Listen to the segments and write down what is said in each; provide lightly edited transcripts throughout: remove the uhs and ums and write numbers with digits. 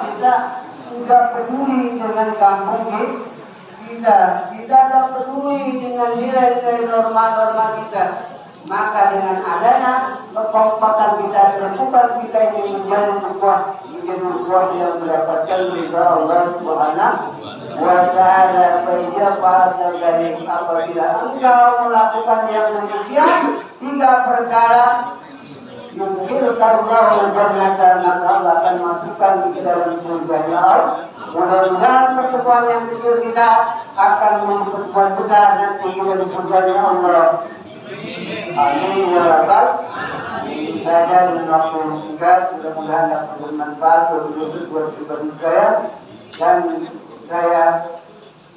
kita tidak peduli dengan kampung kita tidak peduli dengan nilai-nilai norma-norma kita. Maka dengan adanya kekompakan kita, kerukunan kita ini menjadi sebuah yang mendapatkan ridha Allah Subhanahu wa ta'ala. Apabila engkau melakukan yang demikian, 3 perkara yudkhilkallahu jannata, maka Allah akan masukkan ke dalam surganya Allah. Mudah-mudahan pertemuan yang kecil kita akan memperkuat besar nanti kita di surganya Allah. Amin ya rabbal alamin. Saya dan waktu singkat, mudah-mudahan dapat bermanfaat buat pribadi saya, dan saya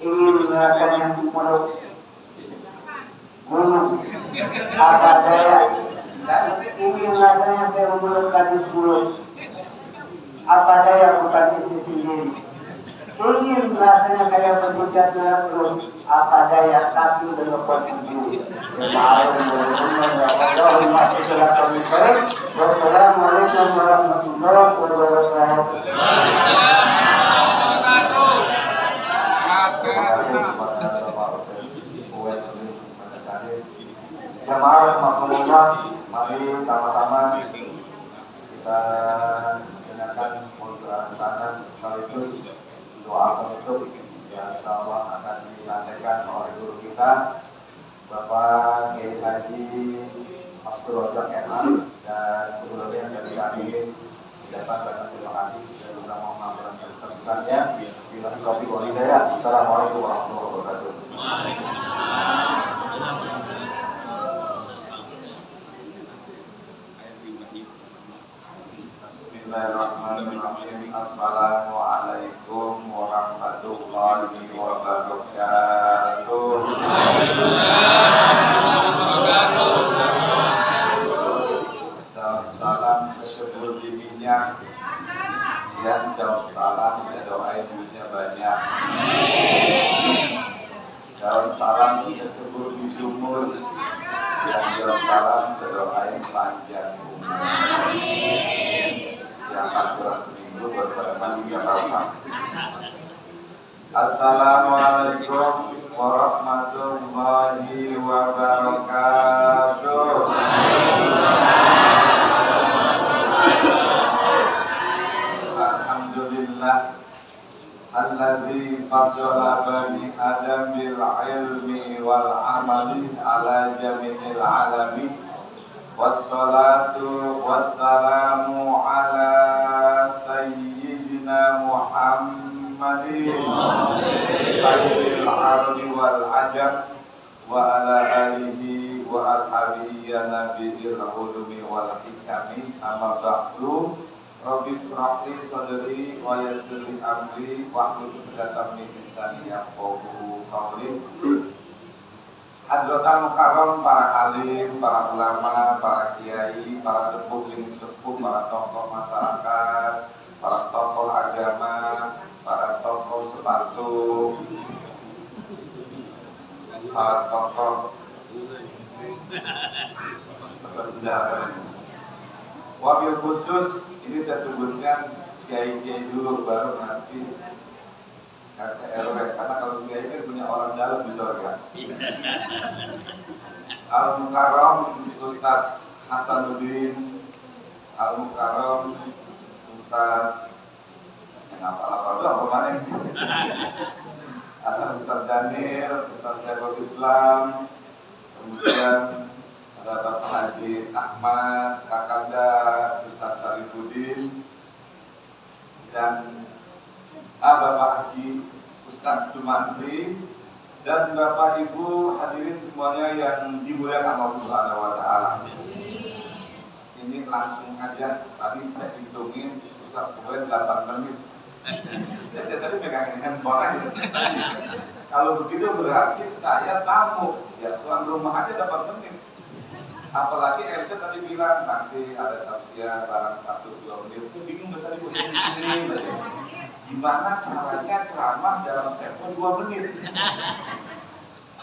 ingin merasakan yang gunung apa daya. Dan ingin rasanya saya memeluk gadis mulus. Apa daya bukan isi sendiri. Ingin rasanya saya berhujat dalam perut. Apa daya kaki dan lepas tubuh. Wassalamualaikum warahmatullahi wabarakatuh. Jamaah rahmatullah, mari sama-sama kita dengarkan Al-Quran sana sekaligus doa penutup yang insyaallah akan disampaikan oleh guru kita Bapak Kiai Haji Abdul Razak MA. Dan sebelumnya dari kami ucapkan banyak terima kasih dan juga mohon maaf yang sebesar-besarnya. Billahi taufiq wal hidayah. Assalamualaikum warahmatullahi wabarakatuh. Bismillahirrahmanirrahim. Assalamualaikum warahmatullahi wabarakatuh. Salam tersebut dirinya, yang jawab salam saya doain duitnya banyak. Jawab salam tersebut di sumur, yang jawab salam saya doain panjang umur. Yang kurang seminggu berpada mandi yang rahmat. Assalamualaikum warahmatullahi wabarakatuh. Alhamdulillah alladzi fadala bani adam bil ilmi wal amali ala jami'il alamin. Wassalatu wassalamu ala sayyidina Muhammadin sayyidil arabi wal ajam wa ala alihi wa ashabihi ya nabiyil ulumi wal hikami. Amma ba'du. Rabbi shrah li sadri wa yassir li amri wahlul 'uqdatam min lisani yafqahu qawli. Hadratan mukarram, para alim, para ulama, para kiai, para sepuh, para tokoh masyarakat, para tokoh agama, para tokoh sepatu, para tokoh bersenjata. Wabil khusus ini saya sebutkan kiai-kiai dulu, baru nanti RT RW, karena kalau kiai kan punya orang dalam di surga. Al-Mukarram Ustadz Hasanuddin, Al-Mukarram Ustadz yang apa-apa doang kemarin. Ada Ustadz Daniel, Ustadz Saiful Islam, kemudian ada Bapak Haji Ahmad, Kakanda Ustadz Syarifuddin, dan Bapak Haji Ustadz Sumantri, dan Bapak Ibu hadirin semuanya yang dimuliakan Allah Subhanahu wa Ta'ala. Ini langsung aja, tadi saya hitungin Ustadz pokoknya 8 menit. Saya tadi megangin handphone aja. Kalau begitu berarti saya tamu, ya tuan rumah aja dapat menit. Apalagi MC tadi bilang nanti ada tafsir barang 1-2 menit. Saya bingung tadi posisi ini. Gimana caranya ceramah dalam tempo 2 menit?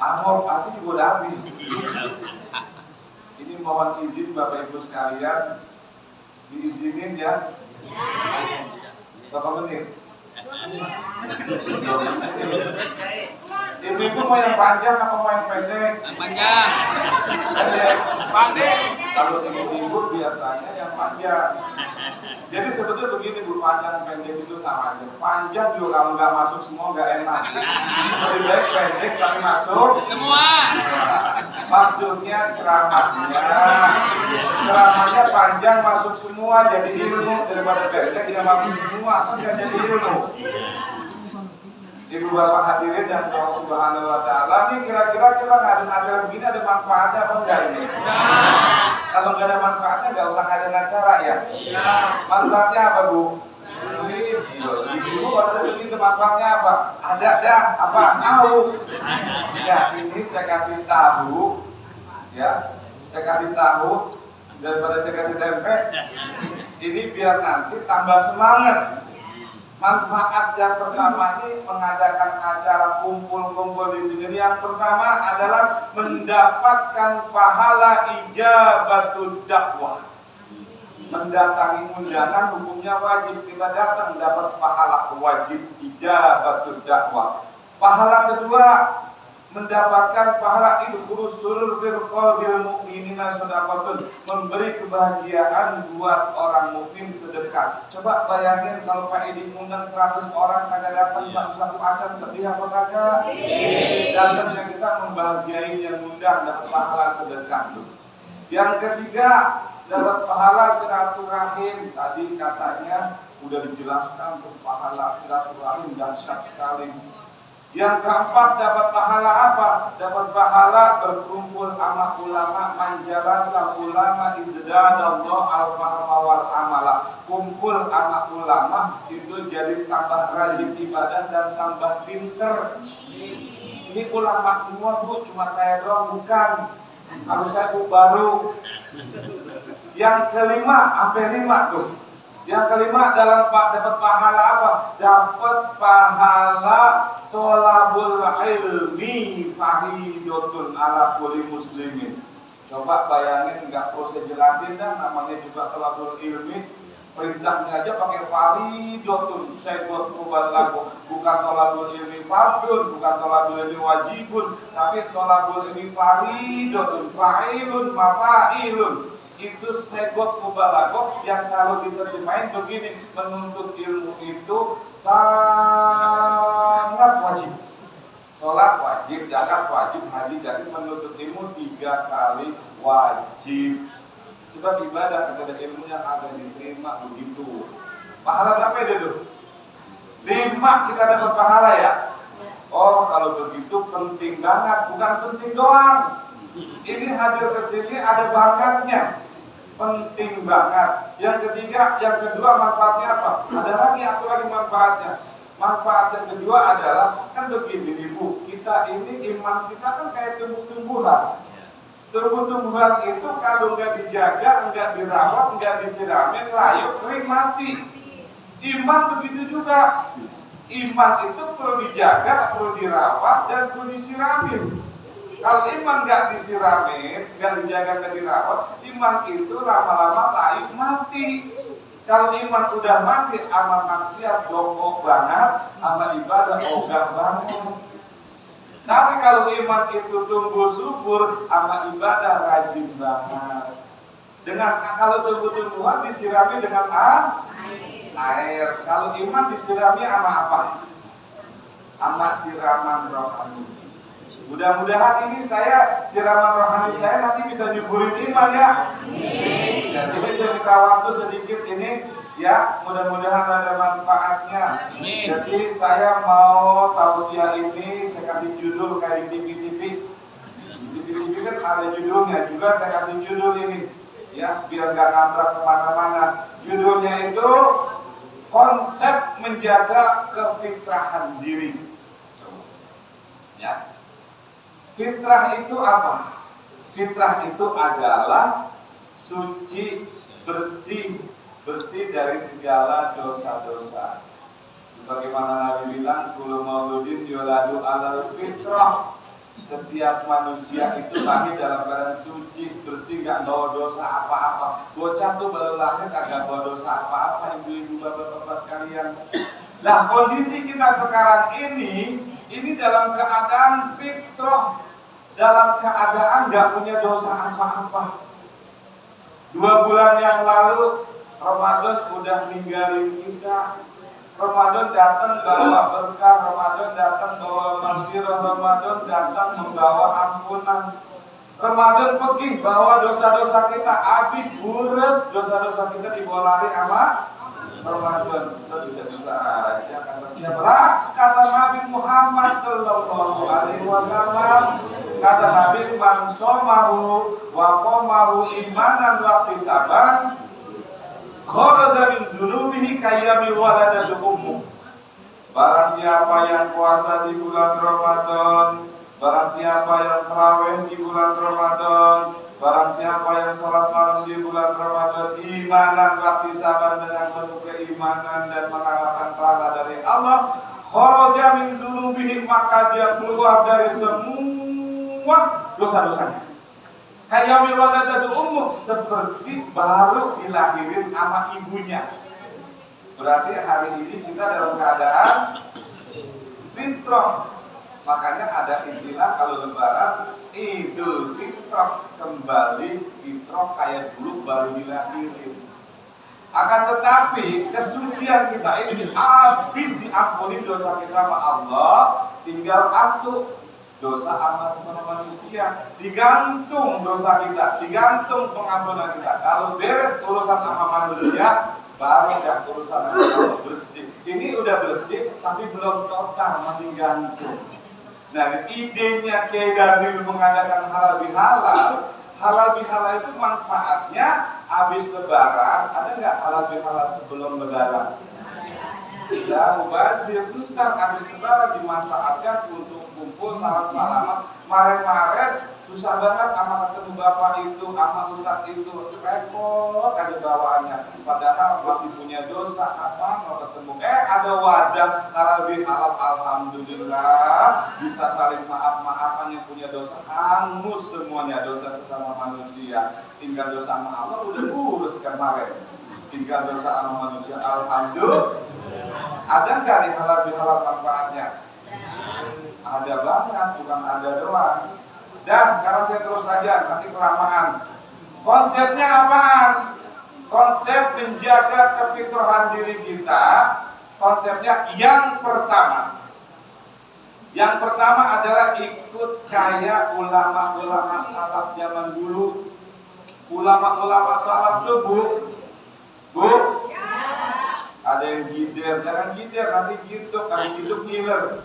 Amor pasti juga udah habis. Ini mohon izin Bapak Ibu sekalian, diizinin ya. Berapa menit? Ibu-ibu mau yang panjang apa mau yang pendek? Yang panjang. Pendek. Pendek. Kalau ibu-ibu biasanya yang panjang. Jadi sebetulnya begini Bu, panjang pendek itu sama aja. Panjang juga kalau nggak masuk semua nggak enak. Lebih baik pendek tapi masuk Semua. Masuknya ceramahnya panjang masuk semua jadi ilmu, daripada pendek tidak masuk semua kan nggak jadi ilmu. Ibu bapak hadirin yang Allah Subhanahu Wa Taala, ini kira-kira kita ngadain acara begini ada manfaatnya apa enggak ini? Kalau nggak ada manfaatnya nggak usah ngadain acara ya. Manfaatnya apa Bu? Ibu kalau begini manfaatnya apa? Ada dah apa? Tahu. Ya ini saya kasih tahu, ya saya kasih tahu daripada saya kasih tempe. Ini biar nanti tambah semangat. Manfaat yang pertama ini mengadakan acara kumpul-kumpul di sini. Yang pertama adalah mendapatkan pahala ijabatul dakwah. Mendatangi undangan hukumnya wajib, kita datang dapat pahala wajib ijabatul dakwah. Pahala kedua mendapatkan pahala idkhulus surur bil qalbil mu'minina shadaqatun, memberi kebahagiaan buat orang mukmin sedekah. Coba bayangin kalau Pak Edi ngundang 100 orang kagak datang satu-satu acan, sedih apa kagak? Datangnya kita membahagiain yang ngundang dapat pahala sedekah. Yang ketiga dapat pahala silaturahim. Tadi katanya udah dijelaskan tuh pahala silaturahim dahsyat sekali. Yang keempat dapat pahala apa? Dapat pahala berkumpul sama ulama, manjalasa ulama izdadallah al-fahma wal amala. Kumpul sama ulama itu jadi tambah rajin ibadah dan tambah pinter. Ini ulama semua Bu, cuma saya doang bukan. Kalau saya Bu baru. Yang kelima, sampai 5 tuh. Yang kelima dapat pahala apa? Dapat pahala tolabul ilmi faridotun ala kulli muslimin. Coba bayangin, nggak perlu saya jelasin dah, namanya juga tolabul ilmi. Perintahnya aja pakai faridotun, segot mubalaghah. Bukan tolabul ilmi fardun, bukan tolabul ilmi wajibun, tapi tolabul ilmi faridotun, fa'ilun mafa'ilun. Itu segot mubalaghah yang kalau diterjemahin begini, menuntut ilmu itu sangat wajib. Sholat wajib, zakat wajib, haji jadi menuntut ilmu 3 kali wajib. Sebab ibadah kepada ilmu yang akan diterima begitu. Pahala berapa itu? 5 kita dapat pahala ya. Oh kalau begitu penting banget, bukan penting doang. Ini hadir ke sini ada bangetnya. Penting banget. Yang ketiga, yang kedua manfaatnya apa? Ada lagi manfaatnya. Manfaat yang kedua adalah kan begini Ibu, kita ini iman kita kan kayak tumbuh-tumbuhan. Tumbuh-tumbuhan itu kalau nggak dijaga, nggak dirawat, nggak disiramin, layu, kering, mati. Iman begitu juga. Iman itu perlu dijaga, perlu dirawat, dan perlu disiramin. Kalau iman nggak disiramin, nggak dijaga, nggak dirawat, iman itu lama-lama layu mati. Kalau iman udah mati, amal maksiat bongkok banget, amal ibadah ogah banget. Tapi kalau iman itu tumbuh subur, amal ibadah rajin banget. Kalau tumbuh-tumbuhan disirami dengan air. Kalau iman disirami sama apa? Sama siraman rohani. Mudah-mudahan ini siraman rohani saya nanti bisa nyuburin iman ya. Dan ini saya minta waktu sedikit ini ya, mudah-mudahan ada manfaatnya. Jadi saya mau tausiah ini saya kasih judul kayak di TV-TV. Di TV-TV kan ada judulnya juga, saya kasih judul ini ya biar gak nabrak kemana-mana. Judulnya itu konsep menjaga kefitrahan diri. Ya. Fitrah itu apa? Fitrah itu adalah suci, bersih dari segala dosa-dosa. Sebagaimana Nabi bilang, kullu mauludin yuladu alal fitrah. Setiap manusia itu lahir dalam keadaan suci, bersih, gak bawa dosa apa-apa. Bocah tuh baru lahir kagak bawa dosa apa-apa, ibu-ibu, bapak-bapak sekalian. Nah, kondisi kita sekarang ini dalam keadaan fitrah, dalam keadaan gak punya dosa apa-apa. 2 bulan yang lalu Ramadan udah ninggalin kita. Ramadan datang bawa berkah, Ramadan datang bawa maghfirah, Ramadan datang membawa ampunan. Ramadan pergi bawa dosa-dosa kita, habis bures dosa-dosa kita dibawa lari sama Ramadan. Ustaz bisa-bisa aja kata siapa? Kata Nabi Muhammad sallallahu alaihi wasallam. Kata Nabi, man somahu wa qamahu imanan wa ihtisaban kharaja min dzunubihi kayyami waladatu ummu. Barang siapa yang puasa di bulan Ramadan, barang siapa yang tarawih di bulan Ramadan, barang siapa yang salat malam di bulan Ramadan, imanan wa ihtisaban, dengan penuh keimanan dan mengharapkan pahala dari Allah, kharaja min dzunubihi, maka dia keluar dari semua dosa-dosanya. Kayak waladatu ummu, seperti baru dilahirin sama ibunya. Berarti hari ini kita dalam keadaan fitrah. Makanya ada istilah kalau lebaran Idul Fitrah, kembali fitrah kayak dulu baru dilahirin. Akan tetapi kesucian kita ini habis diampuni dosa kita sama Allah, tinggal antuk dosa sama manusia, digantung dosa kita, digantung pengampunan kita. Kalau beres urusan sama manusia, baru dah urusan sama Allah bersih. Ini udah bersih, tapi belum total, masih gantung. Nah, idenya Kiai Daniel mengadakan halal bihalal. Halal bihalal itu manfaatnya habis lebaran. Ada nggak halal bihalal sebelum lebaran? Ya, mubazir, bentar habis lebaran dimanfaatkan untuk kumpul salam-salaman. Kemarin susah banget sama ketemu bapak itu, sama ustaz itu, repot ada bawaannya. Padahal masih punya dosa, apa mau ketemu? Ada wadah halal bihalal, alhamdulillah bisa saling maaf-maafan. Yang punya dosa hangus semuanya, dosa sesama manusia. Tinggal dosa sama Allah udah urus kemarin. Tinggal dosa sama manusia, alhamdulillah. Ada nggak di halal bihalal manfaatnya? Ada banget, bukan ada doang. Dan sekarang saya terus saja, nanti kelamaan. Konsepnya apaan? Konsep menjaga kefitrahan diri kita. Konsepnya yang pertama. Yang pertama adalah ikut kayak ulama-ulama salaf zaman dulu. Ulama-ulama salaf itu Bu, ada yang gider, jangan gider, nanti jituk, kalau jituk ngiler.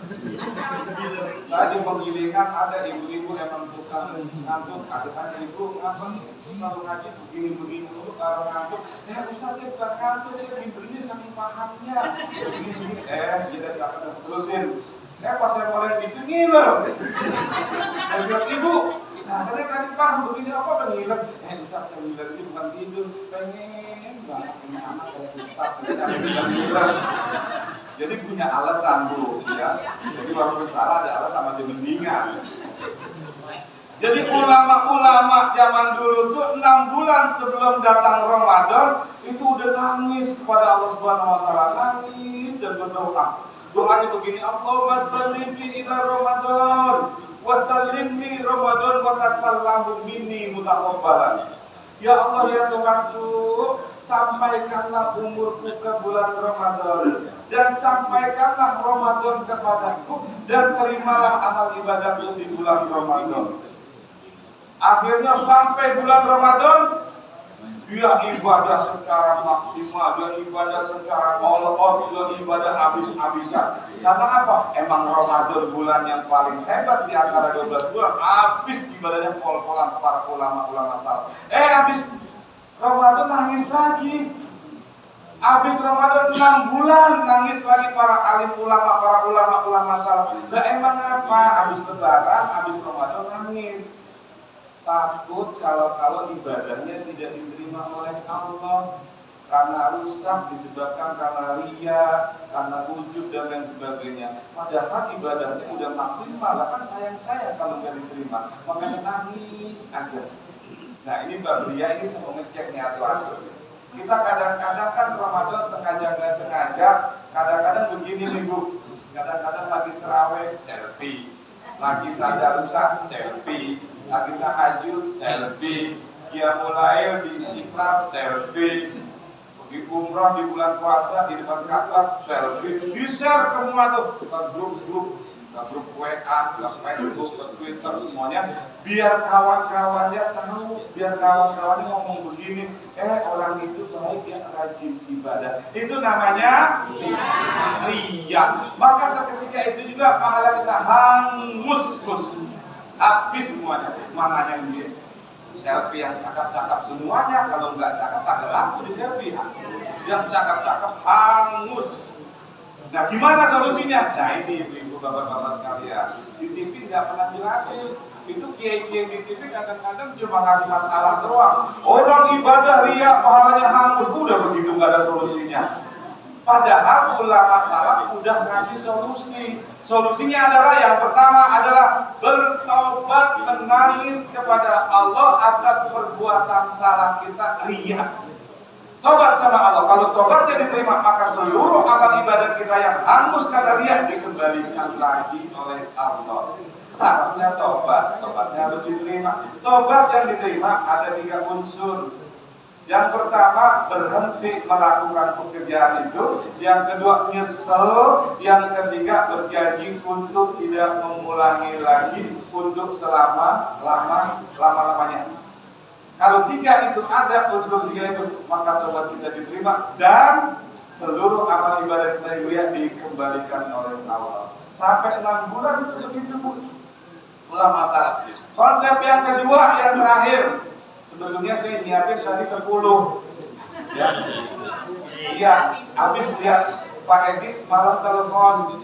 Saya di penggilingan ada ibu-ibu emang tukang ngantuk, kasih tanya ibu, ngapa sih kalau ngaji begini-begini dulu, kalau ngantuk, Ustaz saya bukan ngantuk, saya begini saking pahamnya. Kita akan terusin. Pas saya mulai gitu ngiler. Saya bilang, ibu, katanya tadi paham begini apa ngiler? Ustaz saya ngiler ini bukan tidur, pengen banget punya anak kayak Ustaz. Jadi punya alasan Bu, ya. Jadi walaupun salah ada alasan masih mendingan. Jadi ulama-ulama zaman dulu tuh 6 bulan sebelum datang Ramadan itu udah nangis kepada Allah Subhanahu wa taala, nangis dan berdoa. Doanya begini, Allahumma sallimni ila Ramadan wa sallimni Ramadan wa tasallamu minni mutaqabbalan. Ya Allah ya Tuhanku, sampaikanlah umurku ke bulan Ramadan dan sampaikanlah Ramadan kepadaku dan terimalah amal ibadahku di bulan Ramadan. Akhirnya sampai bulan Ramadan, dia ibadah secara maksimal, dia ibadah secara all-out, dia ibadah habis-habisan. Karena apa? Emang Ramadan bulan yang paling hebat di antara 12 bulan, habis ibadahnya pol-polan para ulama-ulama salaf. Habis Ramadan nangis lagi. Habis Ramadan 6 bulan nangis lagi para alim ulama, para ulama-ulama salaf. Nah emang apa? Habis lebaran, habis Ramadan nangis. Takut kalau ibadahnya tidak diterima oleh Allah. karena rusak, disebabkan karena ria, karena ujub dan lain sebagainya. Padahal ibadahnya udah maksimal, kan sayang-sayang kalau nggak diterima, makanya nangis aja. Nah ini bab ria ini saya mau ngecek nih atu-atu. Kita kadang-kadang kan Ramadan sengaja nggak sengaja, kadang-kadang begini nih Bu, kadang-kadang lagi terawih selfie, lagi tadarusah selfie, lagi tahajud selfie, Qiyamul Lail di Istiqlal selfie, pergi umrah di bulan puasa di depan Ka'bah selfie, di-share ke semua tuh ke grup-grup, ke grup WA, ke Facebook, ke Twitter semuanya, biar kawan-kawannya tahu, biar kawan-kawannya ngomong begini, orang itu baik ya, rajin ibadah. Itu namanya ria. Maka seketika itu juga pahala kita hangus, habis semuanya. Mana yang dia selfie yang cakep-cakep semuanya, kalau nggak cakep tak laku di selfie. Yang cakep-cakep hangus. Nah gimana solusinya? Nah ini ibu-ibu bapak-bapak sekalian, di TV nggak pernah jelasin. Itu kiai-kiai di TV kadang-kadang cuma ngasih masalah doang. Orang ibadah ria pahalanya hangus, udah begitu nggak ada solusinya. Padahal ulama salaf udah ngasih solusi. Solusinya adalah yang pertama adalah bertobat, menangis kepada Allah atas perbuatan salah kita ria. Tobat sama Allah. Kalau tobatnya diterima, maka seluruh amal ibadah kita yang hangus karena ria dikembalikan lagi oleh Allah. Syaratnya tobat, tobatnya harus diterima. Tobat yang diterima ada 3 unsur. Yang pertama, berhenti melakukan pekerjaan itu. Yang kedua, nyesel. Yang ketiga, berjanji untuk tidak mengulangi lagi untuk selama-lamanya. Kalau 3 itu ada, unsur 3 itu, maka tobat kita diterima dan seluruh amal ibadah kita dikembalikan oleh Allah. Sampai 6 bulan itu begitu Bu. Ulama salaf. Konsep yang kedua, yang terakhir. Sebetulnya saya nyiapin tadi 10. Ya. Iya, habis lihat Pak Edi semalam telepon.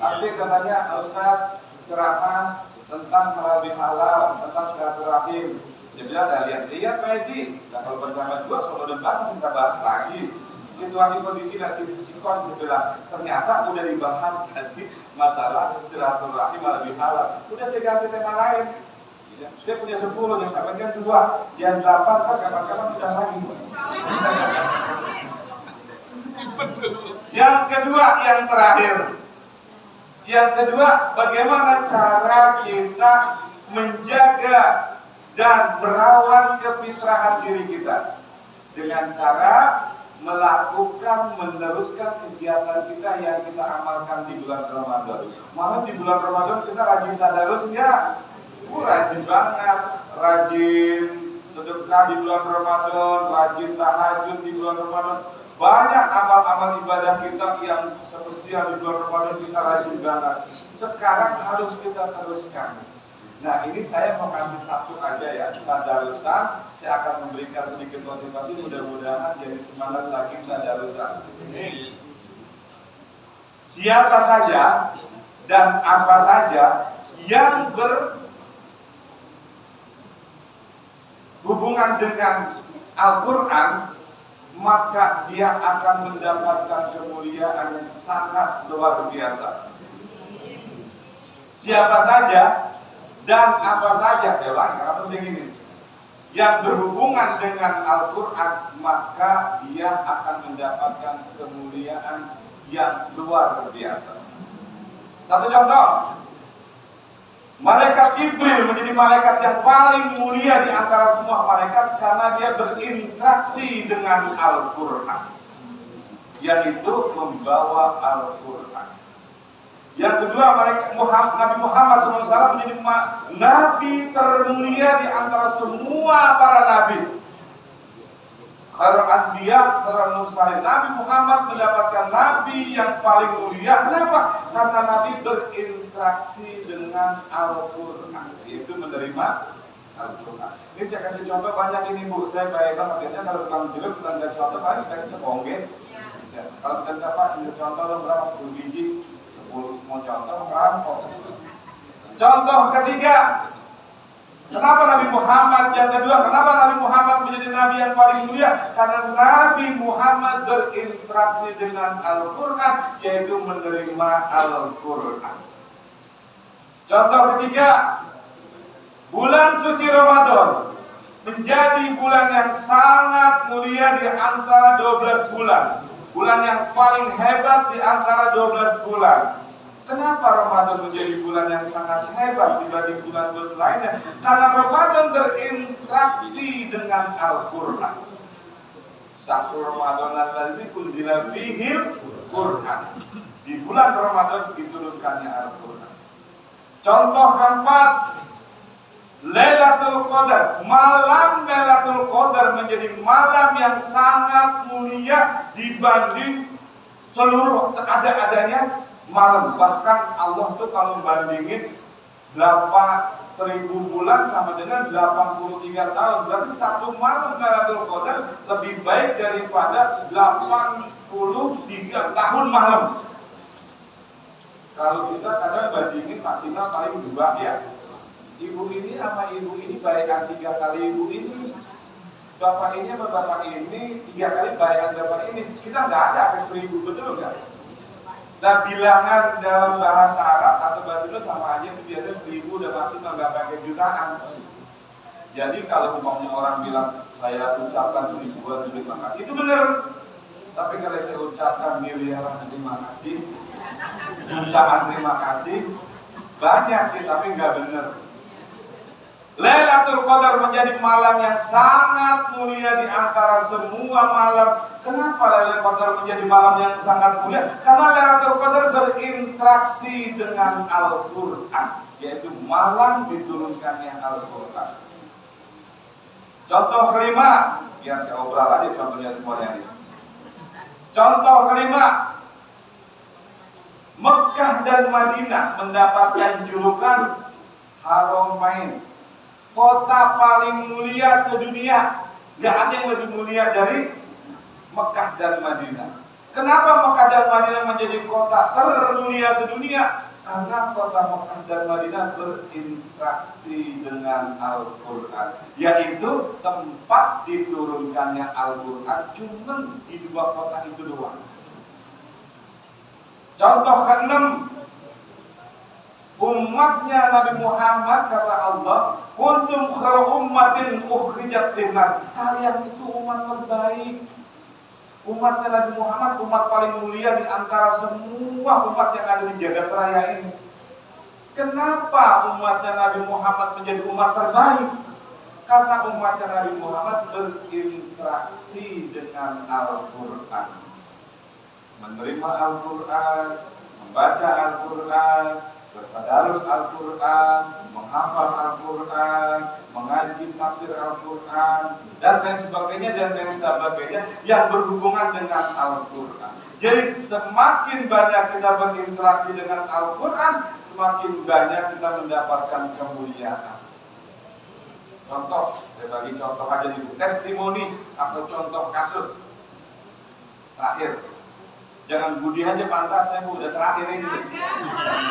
Nanti katanya Ustaz ceramah tentang halal bihalal, tentang silaturahim. Saya bilang, lihat Pak Edi. Nah, kalau bersama 2 soal udah bahas, kita bahas lagi. Situasi kondisi dan sikon bilang ternyata udah dibahas tadi masalah silaturahim halal bihalal. Udah saya ganti tema lain. Ya, saya punya 10, yang sampaikan 2, yang 8 kan kapan-kapan udah lagi. Yang kedua, yang terakhir. Yang kedua, bagaimana cara kita menjaga dan merawat kefitrahan diri kita dengan cara melakukan, meneruskan kegiatan kita yang kita amalkan di bulan Ramadan. Malah di bulan Ramadan kita rajin tadarus enggak? Rajin banget, rajin sedekah di bulan Ramadan, rajin tahajud di bulan Ramadan. Banyak amal-amal ibadah kita yang spesial di bulan Ramadan kita rajin banget. Sekarang harus kita teruskan. Nah ini saya mau kasih 1 aja ya, tadarusan. Saya akan memberikan sedikit motivasi, mudah-mudahan jadi semangat lagi tadarusan. Siapa saja dan apa saja yang berhubungan dengan Al-Quran, maka dia akan mendapatkan kemuliaan yang sangat luar biasa. Siapa saja dan apa saja, saya ulangi karena penting ini, yang berhubungan dengan Al-Quran, maka dia akan mendapatkan kemuliaan yang luar biasa. Satu contoh, Malaikat Jibril menjadi malaikat yang paling mulia di antara semua malaikat karena dia berinteraksi dengan Al-Quran, yaitu membawa Al-Quran. Yang kedua, Nabi Muhammad SAW menjadi nabi termulia di antara semua para nabi. Khairul anbiya, khairul mursalin. Nabi Muhammad mendapatkan nabi yang paling mulia. Kenapa? Karena nabi berinteraksi dengan Al-Quran, yaitu menerima Al-Quran. Ini saya kasih contoh banyak ini Bu. Saya baik banget. Biasanya kalau tukang jeruk, tukang contoh paling kayak sepongge. Ya, kalau kita dapat contoh berapa 10 biji, 10 mau contoh rampok. Contoh ketiga, Kenapa Nabi Muhammad yang kedua? Kenapa Nabi Muhammad menjadi Nabi yang paling mulia? Karena Nabi Muhammad berinteraksi dengan Al-Quran, yaitu menerima Al-Quran. Contoh ketiga, bulan suci Ramadan menjadi bulan yang sangat mulia di antara 12 bulan. Bulan yang paling hebat di antara 12 bulan. Kenapa Ramadan menjadi bulan yang sangat hebat dibanding bulan-bulan lainnya? Karena Ramadan berinteraksi dengan Al-Quran. Syahrul Ramadan allazi unzila fihil Quran. Di bulan Ramadan diturunkannya Al-Quran. Contoh keempat, Lailatul Qadar. Malam Lailatul Qadar menjadi malam yang sangat mulia dibanding seluruh seada-adanya malam. Bahkan Allah tuh kalau bandingin 1000 bulan sama dengan 83 tahun. Berarti satu malam Lailatul Qadar lebih baik daripada 83 tahun malam. Kalau kita kadang bandingin maksimal paling 2 ya. Ibu ini sama ibu ini baikan 3 kali ibu ini. Bapak ini sama bapak ini 3 kali baikan bapak ini. Kita nggak ada sampai 1000, betul nggak? Nah, bilangan dalam bahasa Arab atau bahasa Indonesia sama aja, itu biasanya 1000 udah maksimal, nggak pakai jutaan. Jadi kalau umpamanya orang bilang saya ucapkan 1000 terima kasih, itu benar. Tapi kalau saya ucapkan miliaran terima kasih, jutaan terima kasih, banyak sih tapi nggak benar. Lailatul Qadar menjadi malam yang sangat mulia di antara semua malam. Kenapa Lailatul Qadar menjadi malam yang sangat mulia? Karena Lailatul Qadar berinteraksi dengan Al-Quran, yaitu malam diturunkannya Al-Quran. Contoh kelima, biar saya obrol aja contohnya semuanya ini. Contoh kelima, Mekah dan Madinah mendapatkan julukan Haramain, kota paling mulia sedunia. Gak ada yang lebih mulia dari Mekah dan Madinah. Kenapa Mekah dan Madinah menjadi kota termulia sedunia? Karena kota Mekah dan Madinah berinteraksi dengan Al-Quran, yaitu tempat diturunkannya Al-Quran cuma di 2 kota itu doang. Contoh ke-6, umatnya Nabi Muhammad, kata Allah, kuntum khairu ummatin ukhrijat linnas. Kalian itu umat terbaik. Umatnya Nabi Muhammad umat paling mulia di antara semua umat yang ada di jagat raya ini. Kenapa umatnya Nabi Muhammad menjadi umat terbaik? Karena umatnya Nabi Muhammad berinteraksi dengan Al-Quran, menerima Al-Quran, membaca Al-Quran, bertadarus Al-Quran, menghafal Al-Quran, mengaji tafsir Al-Quran, dan lain sebagainya yang berhubungan dengan Al-Quran. Jadi semakin banyak kita berinteraksi dengan Al-Quran, semakin banyak kita mendapatkan kemuliaan. Contoh, saya bagi contoh aja nih, testimoni atau contoh kasus. Terakhir, jangan Budi aja pantatnya, Bu, udah terakhir ini.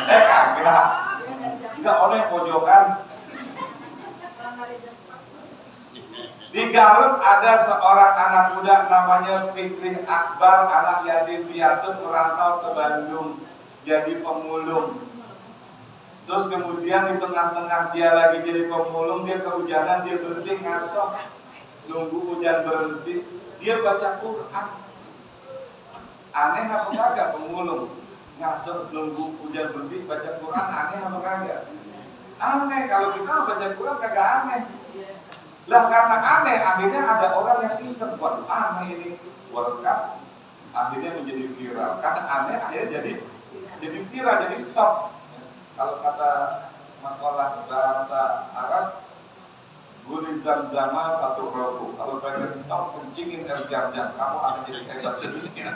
Kagak. Enggak, oleh pojokan. Di Garut ada seorang anak muda namanya Fikri Akbar, anak yatim piatu merantau ke Bandung jadi pemulung. Terus kemudian di tengah-tengah dia lagi jadi pemulung, dia kehujanan, dia berhenti ngasoh, nunggu hujan berhenti, dia baca Quran. Aneh apa kagak pemulung ngasoh nunggu hujan berhenti baca Quran, aneh apa kagak? Aneh, kalau kita baca Quran kagak aneh. Lah karena aneh, akhirnya ada orang yang iseng, waduh aneh ini, welcome, akhirnya menjadi viral. Karena aneh, akhirnya jadi viral, jadi top. Kalau kata makalah bahasa Arab, Guri Zamzama Fatur Robu. Kalau pengen top, kencingin air jam-jam, kamu akan jadi hebat sedunia.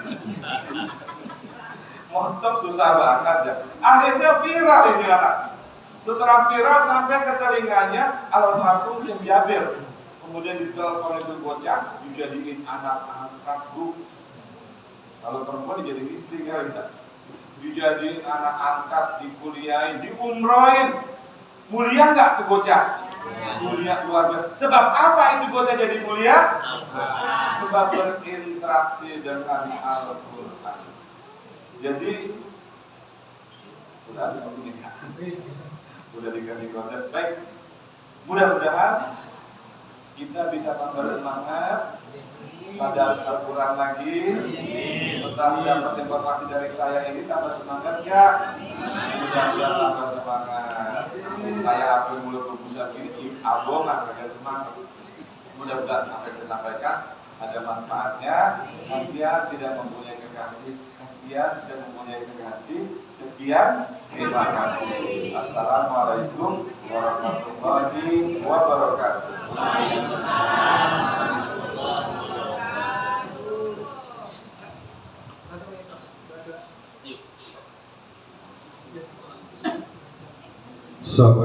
Mau top susah banget ya. Akhirnya viral ini anak. Setelah viral sampai ke telinganya almarhum Syekh Jabir. Kemudian ditelepon itu bocah, dijadiin anak angkat, Bu. Kalau perempuan dijadiin istri kali ya. Dijadiin anak angkat, dikuliahin, diumrohin. Mulia nggak tuh bocah? Mulia keluarga. Sebab apa itu kota jadi mulia? Sebab berinteraksi dengan Al-Quran. Jadi udah dikasih konten. Baik, mudah-mudahan kita bisa tambah semangat pada Al-Quran lagi. Setelah mendapat informasi dari saya ini tambah semangat ya. Mudah-mudahan tambah semangat. Saya apa mulut berbusa ini abongan agak semangat. Mudah-mudahan apa yang saya sampaikan ada manfaatnya. Kasihan tidak mempunyai kekasih, kasihan tidak mempunyai kekasih. Sekian, terima kasih. Assalamualaikum warahmatullahi wabarakatuh. So